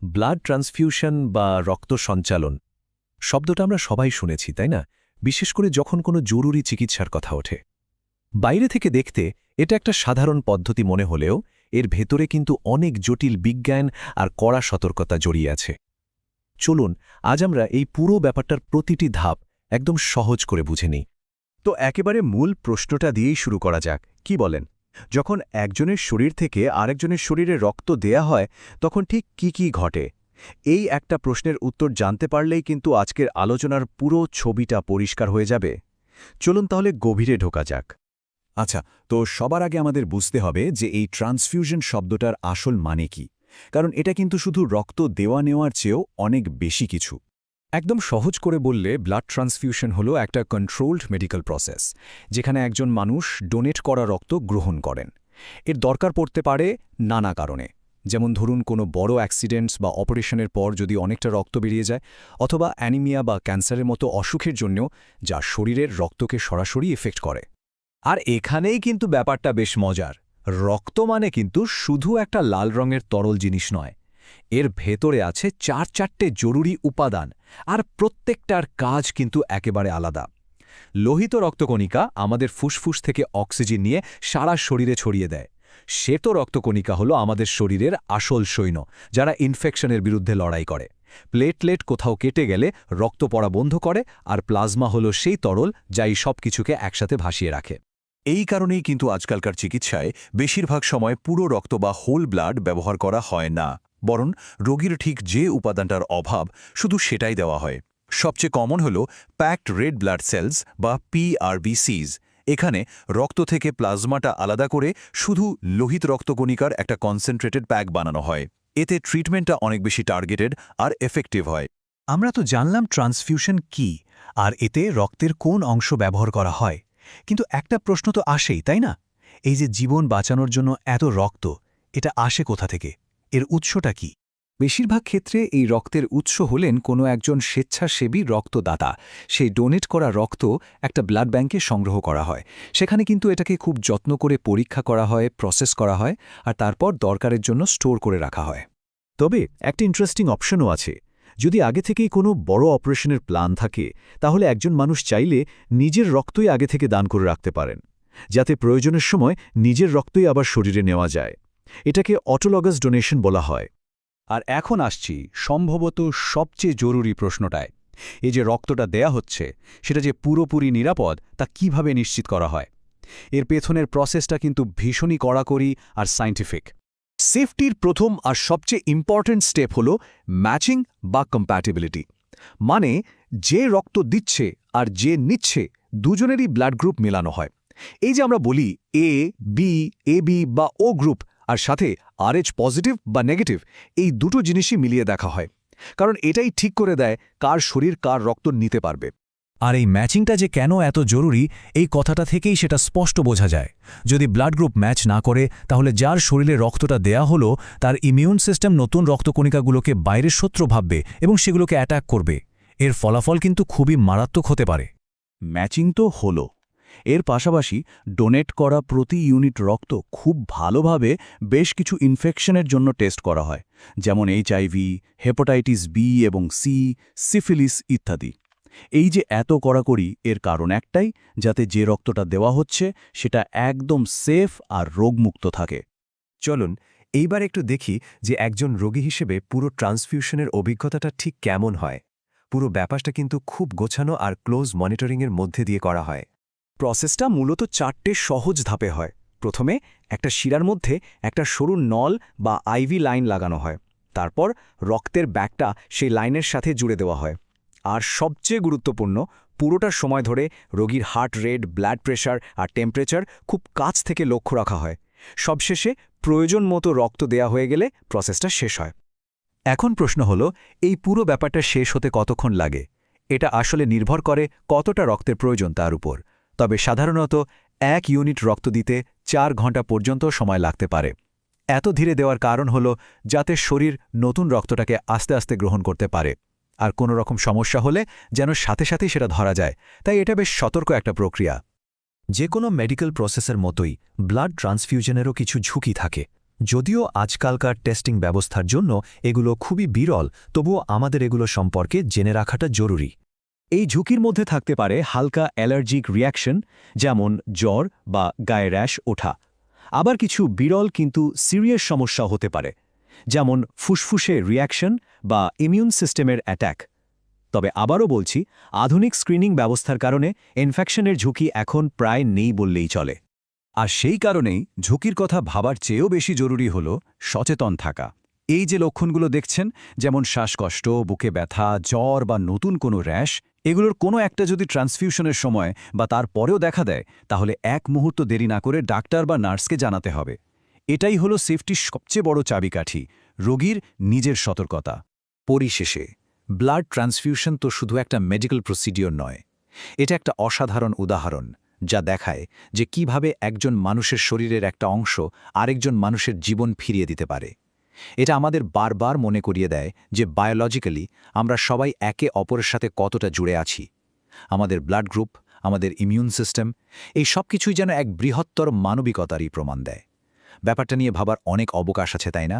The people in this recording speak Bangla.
ব্লাড ট্রান্সফিউশন বা রক্ত সঞ্চালন শব্দটা আমরা সবাই শুনেছি তাই না, বিশেষ করে যখন কোনো জরুরি চিকিৎসার কথা ওঠে। বাইরে থেকে দেখতে এটা একটা সাধারণ পদ্ধতি মনে হলেও এর ভেতরে কিন্তু অনেক জটিল বিজ্ঞান আর কড়া সতর্কতা জড়িয়ে আছে। চলুন আজ আমরা এই পুরো ব্যাপারটার প্রতিটি ধাপ একদম সহজ করে বুঝে নিই। তো একেবারে মূল প্রশ্নটা দিয়েই শুরু করা যাক, কি বলেন? যখন একজনের শরীর থেকে আরেকজনের শরীরে রক্ত দেয়া হয় তখন ঠিক কি ঘটে? এই একটা প্রশ্নের উত্তর জানতে পারলেই কিন্তু আজকের আলোচনার পুরো ছবিটা পরিষ্কার হয়ে যাবে। চলুন তাহলে গভীরে ঢোকা যাক। আচ্ছা, তো সবার আগে আমাদের বুঝতে হবে যে এই ট্রান্সফিউশন শব্দটার আসল মানে কি, কারণ এটা কিন্তু শুধু রক্ত দেওয়া নেওয়ার চেয়েও অনেক বেশি কিছু। একদম সহজ করে বললে ব্লাড ট্রান্সফিউশন হলো একটা কন্ট্রোলড মেডিকেল প্রসেস, যেখানে একজন মানুষ ডোনেট করা রক্ত গ্রহণ করেন। এর দরকার পড়তে পারে নানা কারণে, যেমন ধরুন কোনো বড় অ্যাক্সিডেন্টস বা অপারেশনের পর যদি অনেকটা রক্ত বেরিয়ে যায়, অথবা অ্যানিমিয়া বা ক্যান্সারের মতো অসুখের জন্যও, যা শরীরের রক্তকে সরাসরি এফেক্ট করে। আর এখানেই কিন্তু ব্যাপারটা বেশ মজার। রক্ত মানে কিন্তু শুধু একটা লাল রঙের তরল জিনিস নয়, এর ভেতরে আছে চারটে জরুরি উপাদান, আর প্রত্যেকটার কাজ কিন্তু একেবারে আলাদা। লোহিত রক্তকণিকা আমাদের ফুসফুস থেকে অক্সিজেন নিয়ে সারা শরীরে ছড়িয়ে দেয়। শ্বেত রক্তকণিকা হলো আমাদের শরীরের আসল সৈন্য, যারা ইনফেকশনের বিরুদ্ধে লড়াই করে। প্লেটলেট কোথাও কেটে গেলে রক্ত পড়া বন্ধ করে, আর প্লাজমা হলো সেই তরল যা এই সব কিছুকে একসাথে ভাসিয়ে রাখে। এই কারণেই কিন্তু আজকালকার চিকিৎসায় বেশিরভাগ সময় পুরো রক্ত বা হোল ব্লাড ব্যবহার করা হয় না, বরং রোগীর ঠিক যে উপাদানটার অভাব শুধু সেটাই দেওয়া হয়। সবচেয়ে কমন হল প্যাকড রেড ব্লাড সেলস বা PRBCs। এখানে রক্ত থেকে প্লাজমাটা আলাদা করে শুধু লোহিত রক্তকণিকার একটা কনসেন্ট্রেটেড প্যাক বানানো হয়। এতে ট্রিটমেন্টটা অনেক বেশি টার্গেটেড আর এফেক্টিভ হয়। আমরা তো জানলাম ট্রান্সফিউশন কি, আর এতে রক্তের কোন অংশ ব্যবহার করা হয়, কিন্তু একটা প্রশ্ন তো আসেই, তাই না? এই যে জীবন বাঁচানোর জন্য এত রক্ত, এটা আসে কোথা থেকে? এর উৎসটা কি? বেশিরভাগ ক্ষেত্রে এই রক্তের উৎস হলেন কোনো একজন স্বেচ্ছাসেবী রক্তদাতা। সেই ডোনেট করা রক্ত একটা ব্লাড ব্যাংকে সংগ্রহ করা হয়। সেখানে কিন্তু এটাকে খুব যত্ন করে পরীক্ষা করা হয়, প্রসেস করা হয়, আর তারপর দরকারের জন্য স্টোর করে রাখা হয়। তবে একটা ইন্টারেস্টিং অপশনও আছে। যদি আগে থেকেই কোনো বড় অপারেশনের প্ল্যান থাকে, তাহলে একজন মানুষ চাইলে নিজের রক্তই আগে থেকে দান করে রাখতে পারেন, যাতে প্রয়োজনের সময় নিজের রক্তই আবার শরীরে নেওয়া যায়। এটাকে অটোলগাস ডোনেশন বলা হয়। আর এখন আসছি সম্ভবত সবচেয়ে জরুরি প্রশ্নটায়। এই যে রক্তটা দেয়া হচ্ছে, সেটা যে পুরোপুরি নিরাপদ তা কিভাবে নিশ্চিত করা হয়? এর পেছনের প্রসেসটা কিন্তু ভীষণই কড়াকড়ি আর সায়েন্টিফিক। সেফটির প্রথম আর সবচেয়ে ইম্পর্ট্যান্ট স্টেপ হল ম্যাচিং বা কম্প্যাটিবিলিটি। মানে যে রক্ত দিচ্ছে আর যে নিচ্ছে দুজনেরই ব্লাড গ্রুপ মেলানো হয়। এই যে আমরা বলি AB বা ও গ্রুপ, আর সাথে RH পজিটিভ বা নেগেটিভ, এই দুটো জিনিসই মিলিয়ে দেখা হয়, কারণ এটাই ঠিক করে দেয় কার শরীর কার রক্ত নিতে পারবে। আর এই ম্যাচিংটা যে কেন এত জরুরি, এই কথাটা থেকেই সেটা স্পষ্ট বোঝা যায়। যদি ব্লাড গ্রুপ ম্যাচ না করে, তাহলে যার শরীরে রক্তটা দেয়া হলো তার ইমিউন সিস্টেম নতুন রক্তকণিকাগুলোকে বাইরের শত্রু ভাববে এবং সেগুলোকে অ্যাটাক করবে। এর ফলাফল কিন্তু খুবই মারাত্মক হতে পারে। ম্যাচিং তো হলো, এর পাশাপাশি ডোনেট করা প্রতি ইউনিট রক্ত খুব ভালোভাবে বেশ কিছু ইনফেকশনের জন্য টেস্ট করা হয়, যেমন HIV, হেপাটাইটিস বি এবং সি, সিফিলিস ইত্যাদি। এই যে এত কড়াকড়ি, এর কারণ একটাই, যাতে যে রক্তটা দেওয়া হচ্ছে সেটা একদম সেফ আর রোগমুক্ত থাকে। চলুন এইবার একটু দেখি যে একজন রোগী হিসেবে পুরো ট্রান্সফিউশনের অভিজ্ঞতাটা ঠিক কেমন হয়। পুরো ব্যাপারটা কিন্তু খুব গোছানো আর ক্লোজ মনিটরিংয়ের মধ্যে দিয়ে করা হয়। প্রসেসটা মূলত 4টে সহজ ধাপে হয়। প্রথমে একটা শিরার মধ্যে একটা সরু নল বা IV লাইন লাগানো হয়। তারপর রক্তের ব্যাগটা সেই লাইনের সাথে জুড়ে দেওয়া হয়। আর সবচেয়ে গুরুত্বপূর্ণ, পুরোটা সময় ধরে রোগীর হার্ট রেট, ব্লাড প্রেশার আর টেম্পারেচার খুব কাছ থেকে লক্ষ্য রাখা হয়। সবশেষে প্রয়োজন মতো রক্ত দেয়া হয়ে গেলে প্রসেসটা শেষ হয়। এখন প্রশ্ন হলো, এই পুরো ব্যাপারটা শেষ হতে কতক্ষণ লাগে? এটা আসলে নির্ভর করে কতটা রক্তের প্রয়োজন তার উপর। তবে সাধারণত 1 ইউনিট রক্ত দিতে 4 ঘন্টা পর্যন্ত সময় লাগতে পারে। এত ধীরে দেওয়ার কারণ হল যাতে শরীর নতুন রক্তটাকে আস্তে আস্তে গ্রহণ করতে পারে, আর কোনো রকম সমস্যা হলে যেন সাথে সাথেই সেটা ধরা যায়। তাই এটা বেশ সতর্ক একটা প্রক্রিয়া। যে কোনো মেডিকেল প্রসেসের মতোই ব্লাড ট্রান্সফিউশনেরও কিছু ঝুঁকি থাকে। যদিও আজকালকার টেস্টিং ব্যবস্থার জন্য এগুলো খুবই বিরল, তবুও আমাদের এগুলো সম্পর্কে জেনে রাখাটা জরুরি। এই ঝুঁকির মধ্যে থাকতে পারে হালকা অ্যালার্জিক রিয়াকশন, যেমন জ্বর বা গায়ে র্যাশ ওঠা। আবার কিছু বিরল কিন্তু সিরিয়াস সমস্যা হতে পারে, যেমন ফুসফুসে রিয়াকশন বা ইমিউন সিস্টেমের অ্যাট্যাক। তবে আবারও বলছি, আধুনিক স্ক্রিনিং ব্যবস্থার কারণে ইনফেকশনের ঝুঁকি এখন প্রায় নেই বললেই চলে। আর সেই কারণেই ঝুঁকির কথা ভাবার চেয়েও বেশি জরুরি হল সচেতন থাকা। এই যে লক্ষণগুলো দেখছেন, যেমন শ্বাসকষ্ট, বুকে ব্যথা, জ্বর বা নতুন কোনো র্যাশ, এগুলোর কোনো একটা যদি ট্রান্সফিউশনের সময় বা তার পরেও দেখা দেয়, তাহলে এক মুহূর্ত দেরি না করে ডাক্তার বা নার্সকে জানাতে হবে। এটাই হলো সেফটির সবচেয়ে বড় চাবিকাঠি, রোগীর নিজের সতর্কতা। পরিশেষে ব্লাড ট্রান্সফিউশন তো শুধু একটা মেডিকেল প্রসিডিওর নয়, এটা একটা অসাধারণ উদাহরণ যা দেখায় যে কিভাবে একজন মানুষের শরীরের একটা অংশ আরেকজন মানুষের জীবন ফিরিয়ে দিতে পারে। এটা আমাদের বারবার মনে করিয়ে দেয় যে বায়োলজিক্যালি আমরা সবাই একে অপরের সাথে কতটা জুড়ে আছি। আমাদের ব্লাড গ্রুপ, আমাদের ইমিউন সিস্টেম, এই সব কিছুই যেন এক বৃহত্তর মানবিকতারই প্রমাণ দেয়। ব্যাপারটা নিয়ে ভাবার অনেক অবকাশ আছে, তাই না?